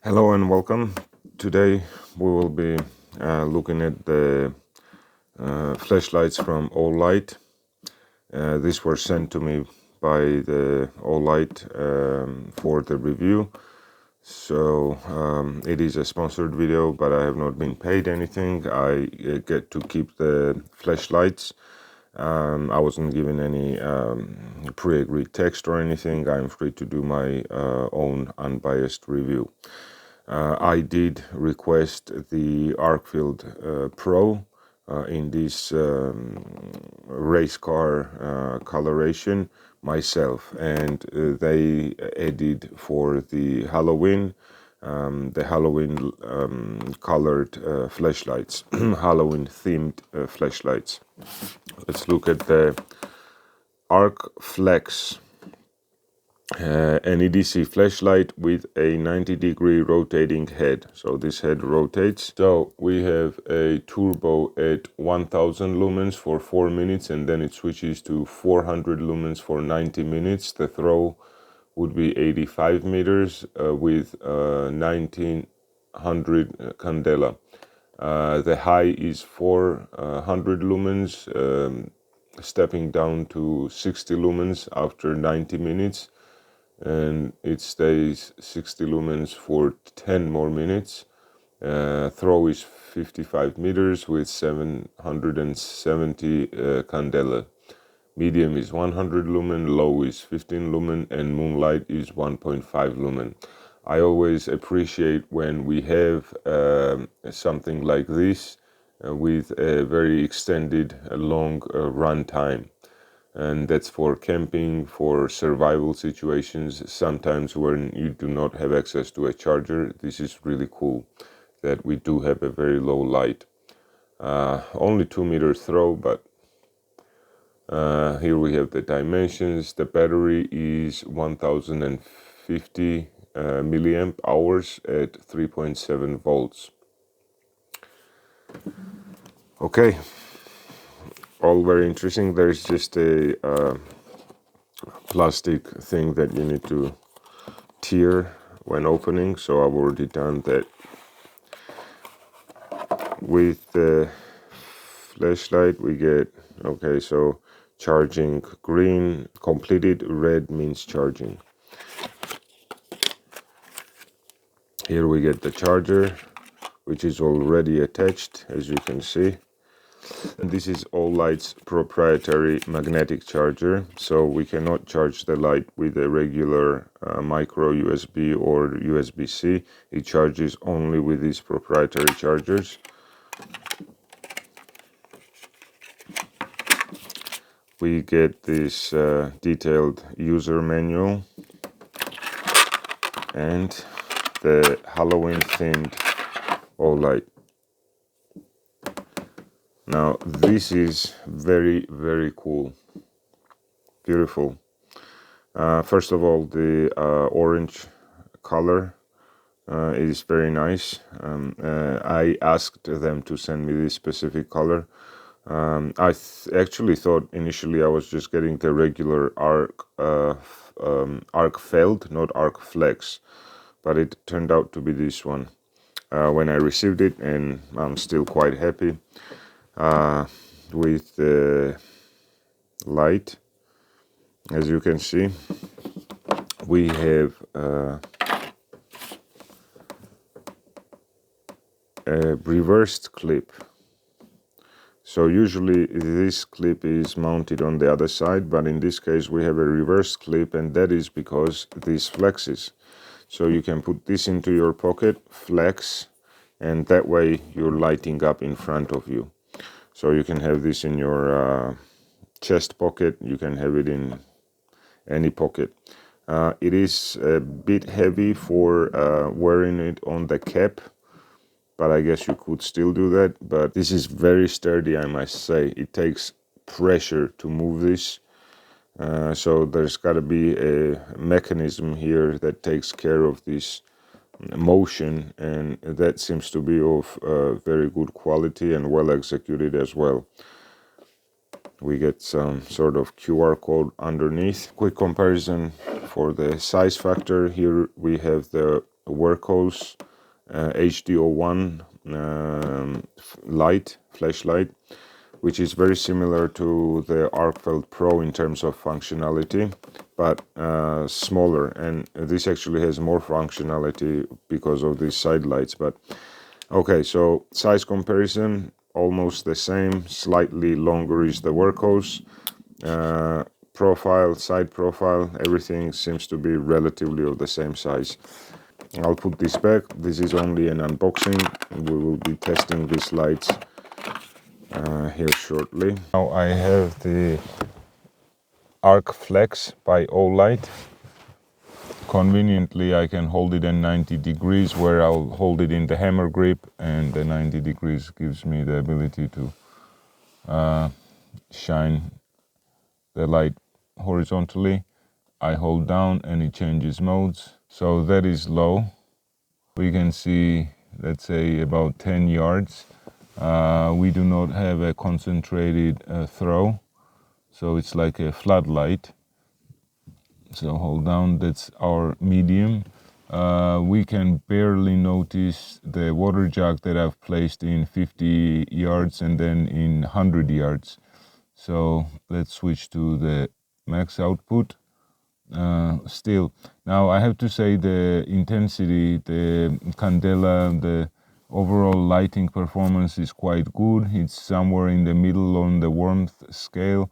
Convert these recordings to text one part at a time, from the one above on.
Hello and welcome. Today we will be looking at the flashlights from Olight. These were sent to me by the Olight for the review. So it is a sponsored video, but I have not been paid anything. I get to keep the flashlights. I wasn't given any pre-agreed text or anything. I'm free to do my own unbiased review. I did request the Arkflex Pro in this race car coloration myself, and they added for the Halloween colored flashlights, Halloween themed flashlights. Let's look at the Arkflex. An EDC flashlight with a 90-degree rotating head. So this head rotates. So we have a turbo at 1000 lumens for 4 minutes, and then it switches to 400 lumens for 90 minutes. The throw would be 85 meters with 1900 candela. The high is 400 lumens, stepping down to 60 lumens after 90 minutes. And it stays 60 lumens for 10 more minutes. Throw is 55 meters with 770 candela. Medium is 100 lumen, low is 15 lumen, and moonlight is 1.5 lumen. I always appreciate when we have something like this with a very extended, long run time. And that's for camping, for survival situations, sometimes when you do not have access to a charger. This is really cool that we do have a very low light. Only 2-meter throw, but here we have the dimensions. The battery is 1050 milliamp hours at 3.7 volts. Okay, all very interesting. There's just a plastic thing that you need to tear when opening, so I've already done that. With the flashlight we get, okay, so charging green completed, red means charging. Here we get the charger, which is already attached, as you can see. And this is Olight's proprietary magnetic charger, so we cannot charge the light with a regular micro USB or USB-C. It charges only with these proprietary chargers. We get this detailed user manual and the Halloween themed Olight. Now this is very, very cool, beautiful. First of all, the orange color is very nice. I asked them to send me this specific color. I actually thought initially I was just getting the regular Arkflex, not Arkflex, but it turned out to be this one when I received it, and I'm still quite happy with the light. As you can see, we have a reversed clip. So usually this clip is mounted on the other side, but in this case we have a reverse clip, and that is because this flexes. So you can put this into your pocket, flex, and that way you're lighting up in front of you. So you can have this in your chest pocket, you can have it in any pocket. It is a bit heavy for wearing it on the cap, but I guess you could still do that. But this is very sturdy, I must say. It takes pressure to move this. So there's got to be a mechanism here that takes care of this motion, and that seems to be of very good quality and well executed as well. We get some sort of QR code underneath. Quick comparison for the size factor. Here we have the workhorse HDO1 light, flashlight, which is very similar to the Arkflex Pro in terms of functionality, but smaller, and this actually has more functionality because of these side lights. But okay, so size comparison, almost the same, slightly longer is the workhorse. Profile, side profile, everything seems to be relatively of the same size. I'll put this back. This is only an unboxing. We will be testing these lights here shortly. Now I have the Arkflex by Olight. Conveniently, I can hold it in 90 degrees, where I'll hold it in the hammer grip, and the 90 degrees gives me the ability to shine the light horizontally. I hold down and it changes modes. So that is low. We can see, let's say, about 10 yards. We do not have a concentrated throw, so it's like a floodlight. So hold down, that's our medium. We can barely notice the water jug that I've placed in 50 yards and then in 100 yards. So let's switch to the max output. Still, now I have to say the intensity, the candela, the overall lighting performance is quite good. It's somewhere in the middle on the warmth scale,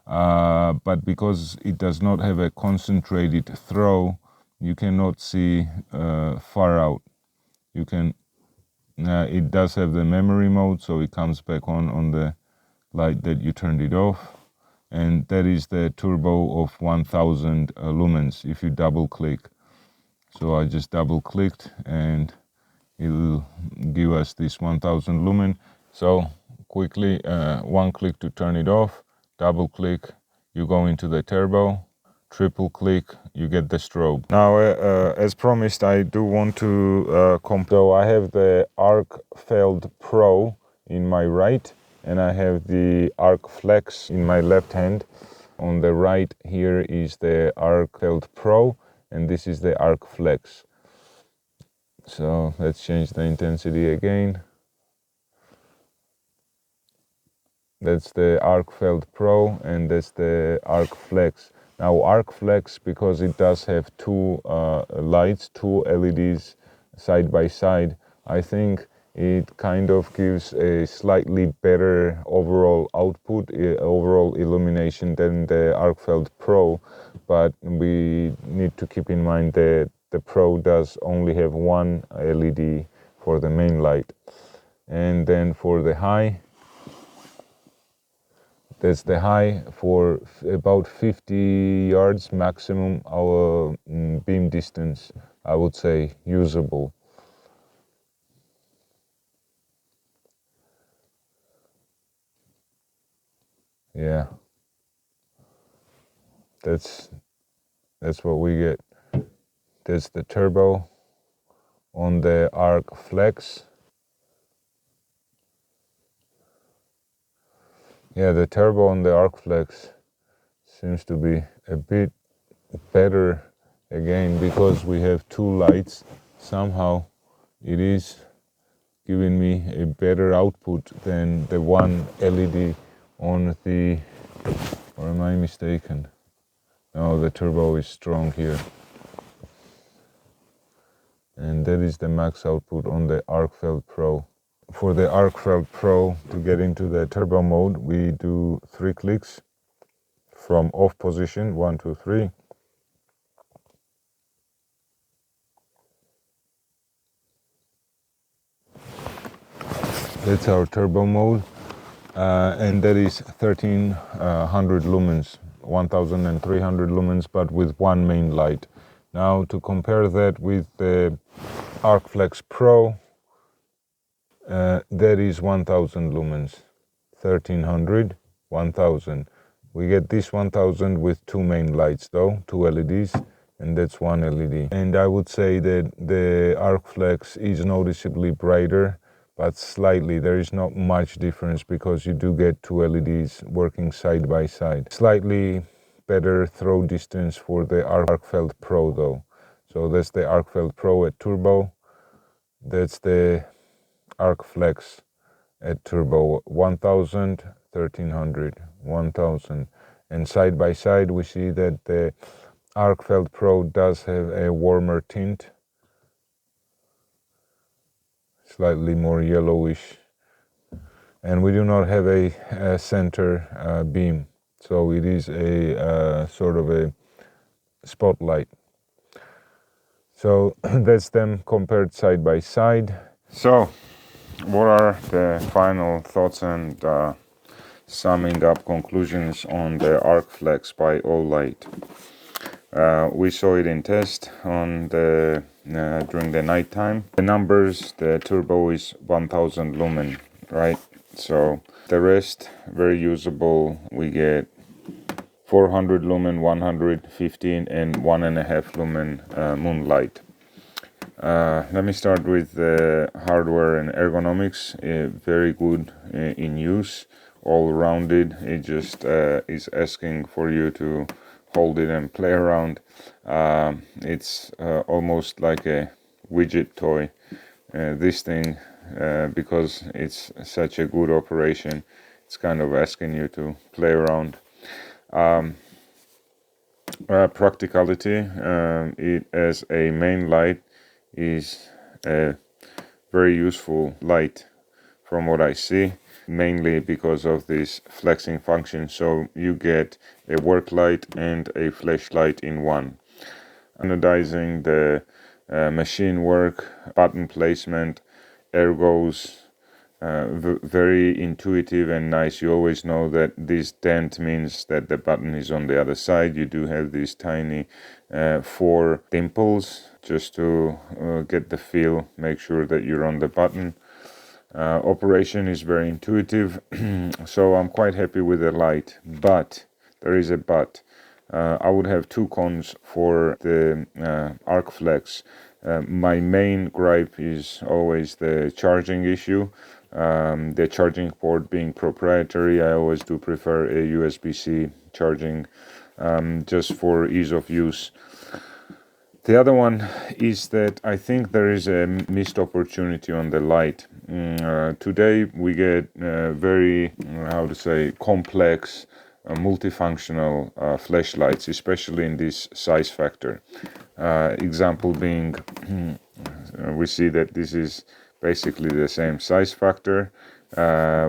but because it does not have a concentrated throw, you cannot see far out. You can. It does have the memory mode, so it comes back on the light that you turned it off. And that is the turbo of 1000 lumens if you double click. So I just double clicked and it'll give us this 1000 lumen. So quickly, one click to turn it off, double click, you go into the turbo, triple click, you get the strobe. Now, as promised, I do want to compare. So I have the Arkflex Pro in my right, and I have the Arkflex in my left hand. On the right here is the Arkflex Pro, and this is the Arkflex. So let's change the intensity again. That's the Arkflex Pro, and that's the Arkflex. Now Arkflex, because it does have two lights, two LEDs side by side, I think it kind of gives a slightly better overall output, overall illumination than the Arkflex Pro, but we need to keep in mind that the Pro does only have one LED for the main light. And then for the high, that's the high for about 50 yards maximum, our beam distance, I would say usable. Yeah, that's what we get. That's the turbo on the Arkflex. Yeah, the turbo on the Arkflex seems to be a bit better again, because we have two lights. Somehow it is giving me a better output than the one LED on the, or am I mistaken? No, the turbo is strong here. And that is the max output on the Arkflex Pro. For the Arkflex Pro, to get into the turbo mode, we do 3 clicks from off position, 1, 2, 3. That's our turbo mode, and that is 1300 lumens, 1300 lumens, but with one main light. Now to compare that with the Arkflex Pro, that is 1000 lumens, 1300, 1000. We get this 1000 with two main lights though, two LEDs, and that's one LED. And I would say that the Arkflex is noticeably brighter, but slightly. There is not much difference because you do get two LEDs working side by side. Slightly better throw distance for the Arkflex Pro though. So that's the Arkflex Pro at turbo. That's the Arkflex at turbo 1000, 1300, 1000. And side by side we see that the Arkflex Pro does have a warmer tint, slightly more yellowish, and we do not have a center beam, so it is a sort of a spotlight. So that's them compared side by side. So what are the final thoughts and summing up conclusions on the Arkflex by Olight? We saw it in test on the during the night time. The numbers, the turbo is 1000 lumen, right? So the rest very usable. We get 400 lumen, 115 and 1.5 lumen moonlight. Let me start with the hardware and ergonomics. Very good in use, all rounded. It just is asking for you to hold it and play around. It's almost like a widget toy. This thing, because it's such a good operation, it's kind of asking you to play around. Practicality, it as a main light is a very useful light from what I see, mainly because of this flexing function. So you get a work light and a flashlight in one. Anodizing the machine work, button placement, ergos, very intuitive and nice. You always know that this dent means that the button is on the other side. You do have these tiny 4 dimples just to get the feel, make sure that you're on the button. Operation is very intuitive, so I'm quite happy with the light, but there is a but. I would have 2 cons for the Arkflex. My main gripe is always the charging issue. The charging port being proprietary, I always do prefer a USB-C charging, just for ease of use. The other one is that I think there is a missed opportunity on the light. Today we get very, how to say, complex, multifunctional flashlights, especially in this size factor. Example being, we see that this is basically the same size factor.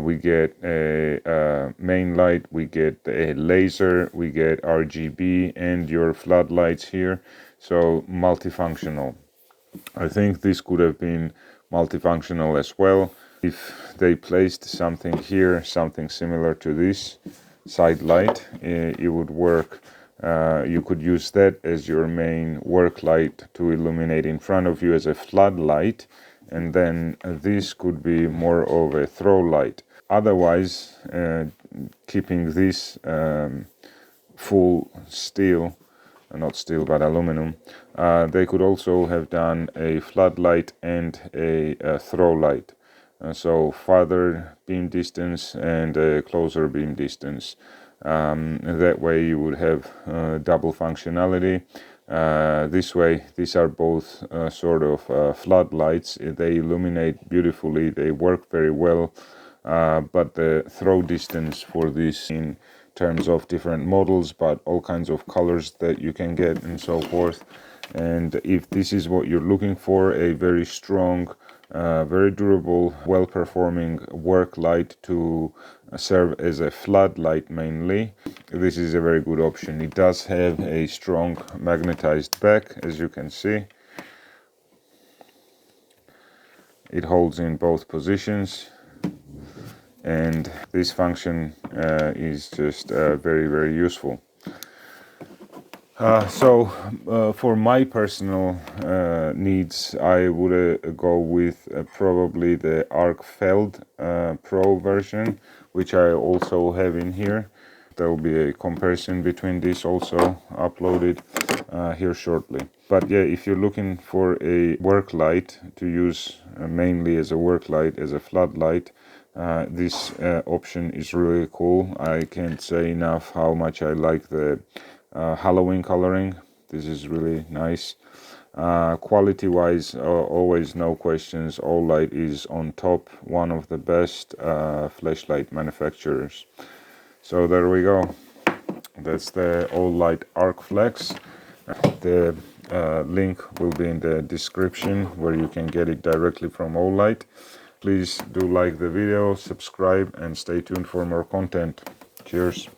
We get a main light, we get a laser, we get RGB and your floodlights here. So multifunctional. I think this could have been multifunctional as well. If they placed something here, something similar to this side light, it would work. You could use that as your main work light to illuminate in front of you as a floodlight, and then this could be more of a throw light. Otherwise, keeping this full steel, not steel but aluminum, they could also have done a floodlight and a throw light. So farther beam distance and a closer beam distance. That way you would have double functionality. This way, these are both sort of floodlights. They illuminate beautifully, they work very well, but the throw distance for this in terms of different models, but all kinds of colors that you can get and so forth. And if this is what you're looking for, a very strong, very durable, well-performing work light to serve as a floodlight mainly, this is a very good option. It does have a strong magnetized back, as you can see. It holds in both positions, and this function is just very, very useful. For my personal needs, I would go with probably the Arkflex Pro version, which I also have in here. There will be a comparison between this also uploaded here shortly. But yeah, if you're looking for a work light to use mainly as a work light, as a floodlight, this option is really cool. I can't say enough how much I like the Halloween coloring. This is really nice. Quality wise, always no questions. Olight is on top, one of the best flashlight manufacturers. So there we go. That's the Olight Arkflex. The link will be in the description where you can get it directly from Olight. Please do like the video, subscribe, and stay tuned for more content. Cheers.